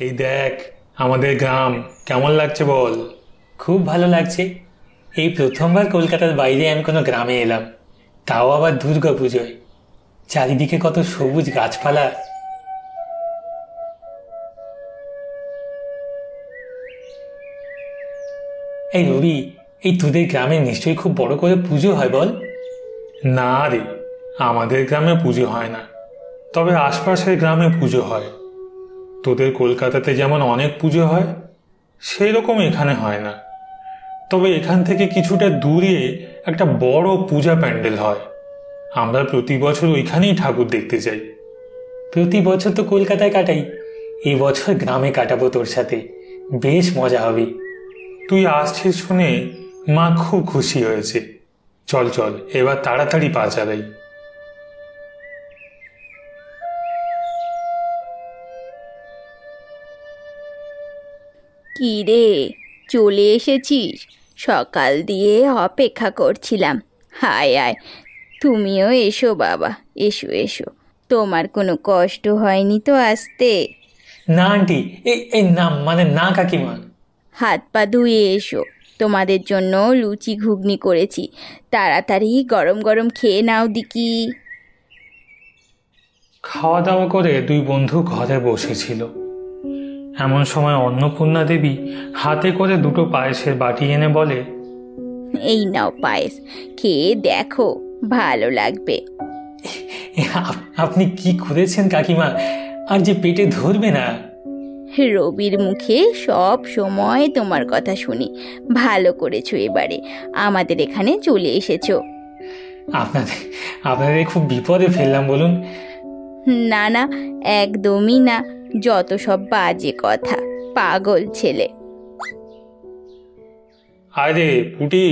এই দেখ আমাদের গ্রাম কেমন লাগছে বল। খুব ভালো লাগছে। এই প্রথমবার কলকাতার বাইরে আমি কোনো গ্রামে এলাম, তাও আবার দুর্গা পুজোয়। চারিদিকে কত সবুজ গাছপালা। এই রবি, এই তোদের গ্রামে নিশ্চয়ই খুব বড় করে পুজো হয় বল? না রে, আমাদের গ্রামে পুজো হয় না, তবে আশপাশের গ্রামে পুজো হয়। তোদের কলকাতাতে যেমন অনেক পুজো হয়, সেই রকম এখানে হয় না। তবে এখান থেকে কিছুটা দূরে একটা বড় পূজা প্যান্ডেল হয়। আমরা প্রতি বছর ওইখানেই ঠাকুর দেখতে যাই। প্রতি বছর তো কলকাতায় কাটাই, এই বছর গ্রামে কাটাবো তোর সাথে, বেশ মজা হবে। তুই আসছিস শুনে মা খুব খুশি হয়েছে। চল চল, এবার তাড়াতাড়ি পা চালাই। কি রে, চলে এসেছিস? সকাল দিয়ে অপেক্ষা করছিলাম। হায় আয়, তুমিও এসো বাবা, এসো এসো। তোমার কোনো কষ্ট হয়নি তো আসতে? না আন্টি, এই না মানে না কাকিমা। হাত পা ধুয়ে এসো, তোমাদের জন্য লুচি ঘুগনি করেছি, তাড়াতাড়ি গরম গরম খেয়ে নাও দিকি। খাওয়া দাওয়া করে দুই বন্ধু ঘরে বসেছিল। এমন সময় অন্নপূর্ণা দেবী হাতে করে দুটো পায়েসের বাটি এনে বলে, এই নাও পায়েস, খেয়ে দেখো, ভালো লাগবে। আপনি কি করেছেন কাকিমা, আর যে পেটে ধরবে না। রবির মুখে সব সময় তোমার কথা শুনি। ভালো করেছো এবারে আমাদের এখানে চলে এসেছো। আপনাদের খুব বিপদে ফেললাম বলুন। না না, একদমই না, যত সব বাজে কথা, পাগল ছেলে। আরে পুটি।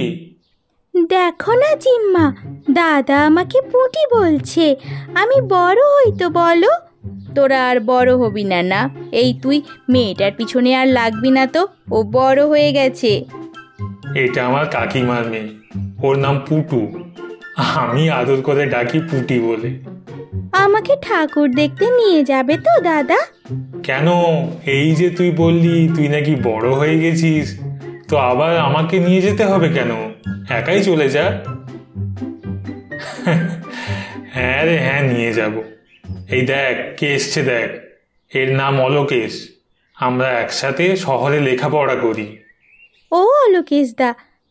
দেখো না জিম্মা, দাদা আমাকে পুঁটি বলছে। আমি বড় হই তো বলো? তোরা আর বড় হবি না। না, এই তুই মেয়েটার পিছনে আর লাগবি না তো, ও বড় হয়ে গেছে। এটা আমার কাকিমার মেয়ে, ওর নাম পুটু। আমি আদর করে ডাকি পুটি বলে। আমাকে ঠাকুর দেখতে নিয়ে যাবে তো দাদা? কেন, এই যে তুই বললি তুই নাকি বড় হয়ে গেছিস, তো আবার আমাকে নিয়ে যেতে হবে কেন? একাই চলে যা। হ্যাঁ রে হ্যাঁ, নিয়ে যাব। এই দেখ কে এসছে দেখ, এর নাম অলোকেশ। আমরা একসাথে শহরে লেখাপড়া করি। ও অলোকেশ দা,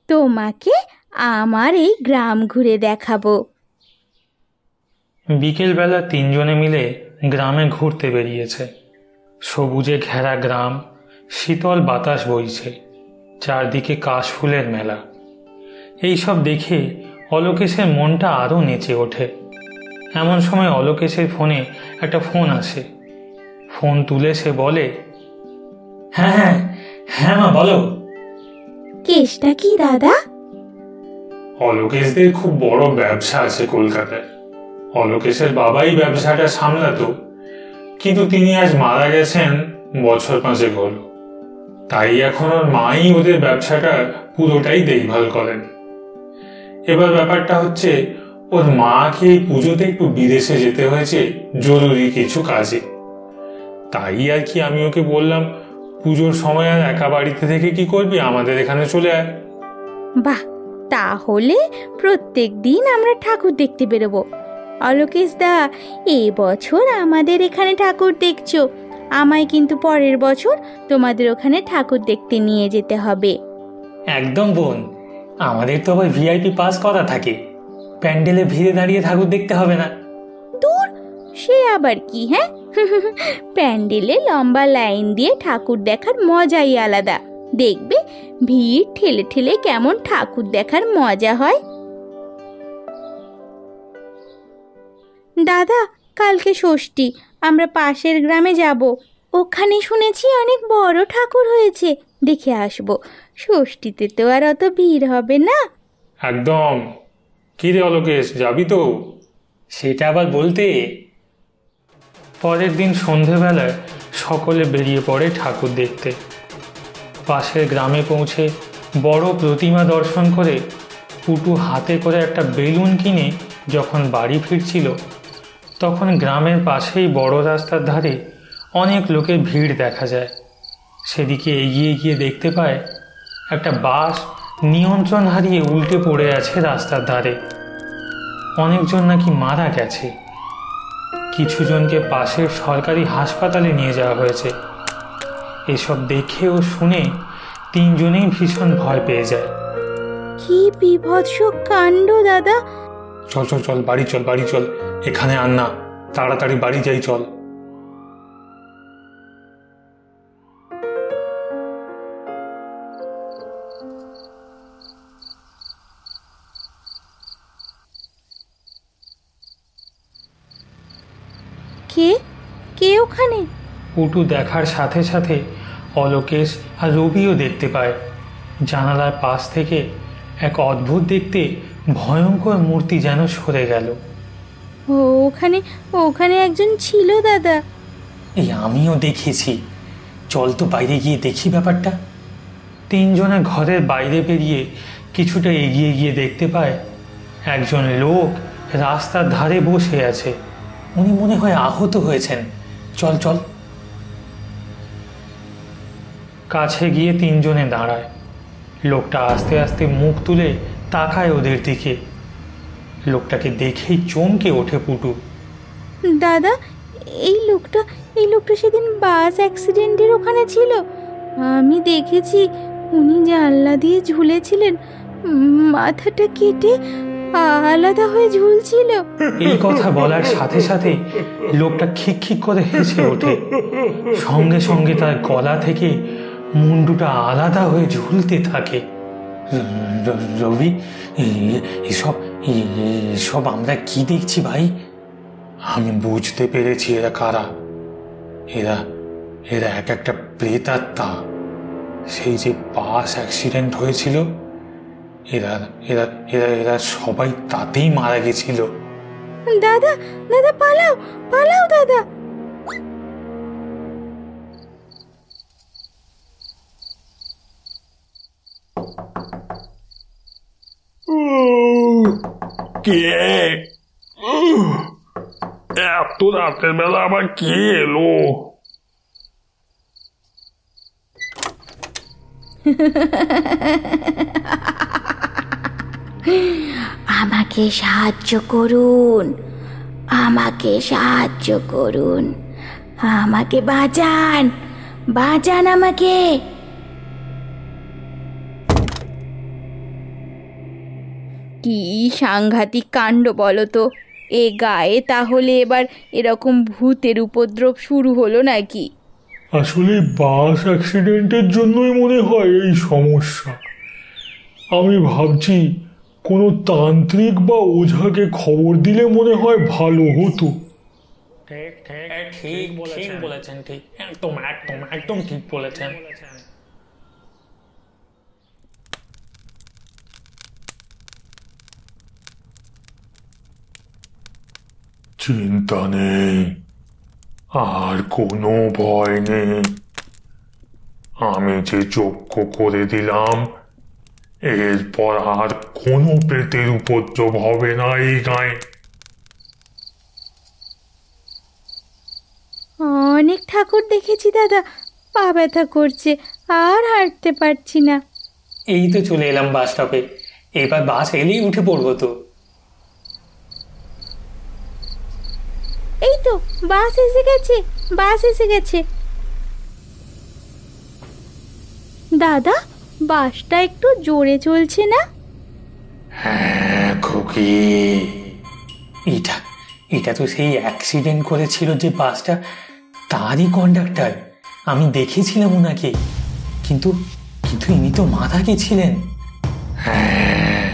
তোমাকে আমার এই গ্রাম ঘুরে দেখাবো। বিকেলবেলা তিনজনে মিলে গ্রামে ঘুরতে বেরিয়েছে। সবুজে ঘেরা গ্রাম, শীতল বাতাস বইছে, চারদিকে কাশফুলের মেলা। এইসব দেখে অলোকেশের মনটা আরও নেচে ওঠে। এমন সময় অলোকেশের ফোনে একটা ফোন আসে। ফোন তুলে সে বলে, হ্যাঁ হ্যাঁ হ্যাঁ মা বলো। কেসটা কি দাদা? অলোকেশদের খুব বড় ব্যবসা আছে কলকাতায়। অলোকেশের বাবাই ব্যবসাটা সামলাতো, কিন্তু তিনি আজ মারা গেছেন বছর 5 হলো। তাই এখন ওর মাই ওদের ব্যবসাটা পুরোটাই দেখভাল করেন। এবার ব্যাপারটা হচ্ছে, ওর মাকে এই পুজোতে একটু বিদেশে যেতে হয়েছে জরুরি কিছু কাজে। তাই আর কি আমি ওকে বললাম, পুজোর সময় আর একা বাড়িতে থেকে কি করবি, আমাদের এখানে চলে আয়। বাহ, তাহলে প্রত্যেক দিন আমরা ঠাকুর দেখতে বেরোবো। অলোকেশ দা, এবছর আমাদের এখানে ঠাকুর দেখছো, আমায় কিন্তু পরের বছর তোমাদের ওখানে ঠাকুর দেখতে নিয়ে যেতে হবে। একদম বোন, আমাদের তো আবার ভিআইপি পাস করা থাকে, প্যান্ডেলে ভিড়ে দাঁড়িয়ে ঠাকুর দেখতে হবে না। দূর, সে আবার কি? হ্যাঁ, প্যান্ডেলে লম্বা লাইন দিয়ে ঠাকুর দেখার মজাই আলাদা। দেখবে ভিড় ঠেলে ঠেলে কেমন ঠাকুর দেখার মজা হয়। দাদা, কালকে ষষ্ঠী, আমরা পাশের গ্রামে যাব। ওখানে শুনেছি অনেক বড় ঠাকুর হয়েছে, দেখে আসবো। ষষ্ঠীতে তো আর অত ভিড় হবে না। একদম। কি রে অলোকেশ, যাবি তো? সেটা আবার বলতে। পরের দিন সন্ধেবেলায় সকলে বেরিয়ে পড়ে ঠাকুর দেখতে। পাশের গ্রামে পৌঁছে বড় প্রতিমা দর্শন করে পুটু হাতে করে একটা বেলুন কিনে যখন বাড়ি ফিরছিল, তখন গ্রামের পাশেই বড় রাস্তার ধারে অনেক লোকের ভিড় দেখা যায়। সেদিকে এগিয়ে গিয়ে দেখতে পায় একটা বাস নিয়ন্ত্রণ হারিয়ে উল্টে পড়ে আছে রাস্তার ধারে। অনেকজন নাকি মারা গেছে। কিছু জনকে পাশের সরকারি হাসপাতালে নিয়ে যাওয়া হয়েছে। এসব দেখে ও শুনে তিনজনেই ভীষণ ভয় পেয়ে যায়। কি বিভৎস কাণ্ড দাদা! চল চল চল, বাড়ি চল, বাড়ি চল, এখানে আর না, তাড়াতাড়ি বাড়ি যাই চল। কে কে ওখানে? পুটু দেখার সাথে সাথে অলোকেশ আর রবিও দেখতে পায়। জানালার পাশ থেকে এক অদ্ভুত দেখতে ভয়ঙ্কর মূর্তি যেন সরে গেল। ওখানে ওখানে একজন ছিল দাদা। এই আমিও দেখেছি, চল তো বাইরে গিয়ে দেখি ব্যাপারটা। তিনজনে ঘরের বাইরে বেরিয়ে কিছুটা এগিয়ে গিয়ে দেখতে পায় একজন লোক রাস্তার ধারে বসে আছে। উনি মনে হয় আহত হয়েছেন। চল চল। কাছে গিয়ে তিনজনে দাঁড়ায়। লোকটা আস্তে আস্তে মুখ তুলে তাকায় ওদের দিকে। লোকটাকে দেখেই চমকে ওঠে পুটু। দাদা, এই লোকটা সেদিন বাস অ্যাক্সিডেন্টের ওখানে ছিল। আমি দেখেছি উনি জানলা দিয়ে ঝুলেছিলেন, মাথাটা কেটে আলাদা হয়ে ঝুলছিল। এই কথা বলার সাথে সাথে লোকটা খিকখিক করে হেসে ওঠে। সঙ্গে সঙ্গে তার গলা থেকে মুন্ডুটা আলাদা হয়ে ঝুলতে থাকে। রবি, এসব আমরা কি দেখছি ভাই? আমি বুঝতে পেরেছি এরা কারা। এরা এরা এক একটা প্রেতাত্মা। সেই যে বাস অ্যাক্সিডেন্ট হয়েছিল, এরা এরা এরা এরা সবাই তাতেই মারা গেছিল। দাদা দাদা, পালাও পালাও দাদা! কে এত রাতের বেলা আবার কে এলো? আমাকে সাহায্য করুন, আমাকে সাহায্য করুন, আমাকে বাঁচান, বাঁচান আমাকে। কি সাংঘাতিক কাণ্ড বলো তো! এ গায়ে তাহলে এবার এরকম ভূতের উপদ্রব শুরু হলো নাকি? আসলে বাস অ্যাক্সিডেন্টের জন্যই মনে হয় এই সমস্যা। আমি ভাবছি কোনো তান্ত্রিক বা ওঝাকে খবর দিলে মনে হয় ভালো হতো। ঠিক বলেছেন, ঠিক, একদম একদম একদম ঠিক বলেছেন। চিন্তা নেই, আর কোনো ভয় নেই। আমি যে যজ্ঞ করে দিলাম, এরপর আর কোনো প্রেতের উপদ্রব হবে না এই গায়ে। অনেক ঠাকুর দেখেছি দাদা, পা ব্যথা করছে, আর হাঁটতে পারছি না। এই তো চলে এলাম বাস স্টপে। এবার বাস এলেই উঠে পড়বো তো। এই তো বাস এসে গেছে, বাস এসে গেছে। দাদা, বাসটা একটু জোরে চলছে না? হ্যাঁ খুকি, এটা এটা তো সেই অ্যাক্সিডেন্ট করেছিল যে বাসটা, তারই কন্ডাক্টর। আমি দেখেছিলাম ওনাকে, কিন্তু কিন্তু ইনি তো মারা গেছিলেন। হ্যাঁ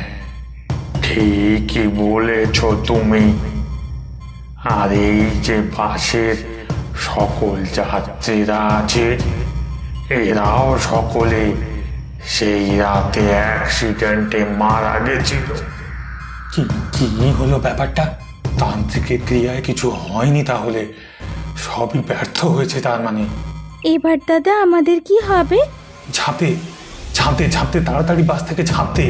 ঠিকই বলেছ তুমি। আর এই যে বাসের সকল যাত্রীরা আছে, এরাও সকলে সেই রাতে অ্যাক্সিডেন্টে মারা গেছিল। কি কি হলো ব্যাপারটা? তান্ত্রিকের ক্রিয়ায় কিছু হয়নি, তাহলে সবই ব্যর্থ হয়েছে তার মানে। এবার দাদা আমাদের কি হবে? ঝাঁপতে ঝাঁপতে ঝাঁপতে, তাড়াতাড়ি বাস থেকে ঝাঁপতে।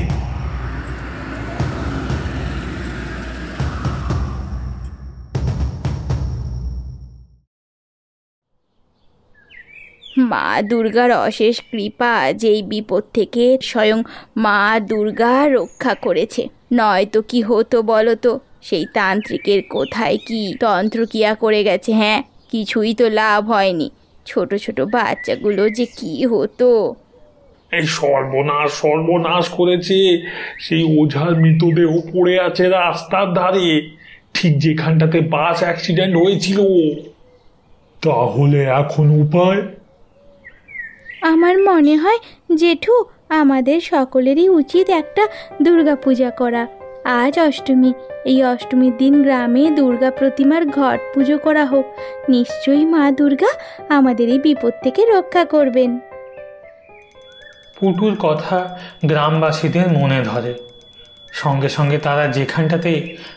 মা দুর্গার অশেষ কৃপা যেই বিপদ থেকে স্বয়ং মা দুর্গা রক্ষা করেছে, নয়তো কি হতো বলো তো? সেই তান্ত্রিকের কোথায় কি তন্ত্রক্রিয়া করে গেছে, হ্যাঁ, কিছুই তো লাভ হয়নি। ছোট ছোট বাচ্চাগুলো যে কি হতো। এই সর্বনাশ সর্বনাশ করেছে। সেই ওঝার মৃতদেহ পড়ে আছে রাস্তার ধারে, ঠিক যেখানটাতে বাস অ্যাক্সিডেন্ট হয়েছিল। তাহলে এখন উপায়? আমার মনে হয় জেঠু, আমাদের সকলেরই উচিত একটা দুর্গা পূজা করা। আজ অষ্টমী, এই অষ্টমীর দিন গ্রামে দুর্গা প্রতিমার ঘট পুজো করা হোক। নিশ্চয়ই মা দুর্গা আমাদের এই বিপদ থেকে রক্ষা করবেন। পুটুর কথা গ্রামবাসীদের মনে ধরে। সঙ্গে সঙ্গে তারা যেখানটাতে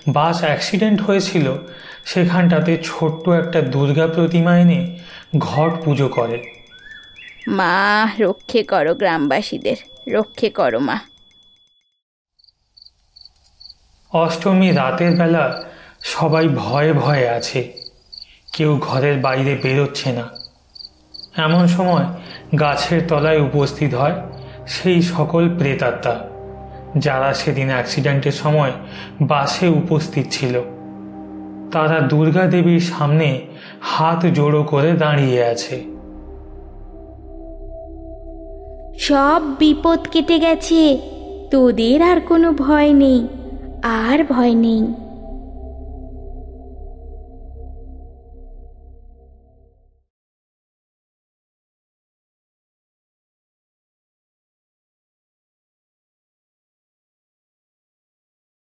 বাস অ্যাক্সিডেন্ট হয়েছিল সেখানটাতে ছোট্ট একটা দুর্গা প্রতিমা এনে ঘট পুজো করে। মা রক্ষে করো, গ্রামবাসীদের রক্ষে করো মা। অষ্টমী রাতের বেলা সবাই ভয়ে ভয়ে আছে, কেউ ঘরের বাইরে বেরোচ্ছে না। এমন সময় গাছের তলায় উপস্থিত হয় সেই সকল প্রেতাত্মা যারা সেদিন অ্যাক্সিডেন্টের সময় বাসে উপস্থিত ছিল। তারা দুর্গা দেবীর সামনে হাত জোড়ো করে দাঁড়িয়ে আছে। সব বিপদ কেটে গেছে, তোদের আর কোনো ভয় নেই, আর ভয় নেই।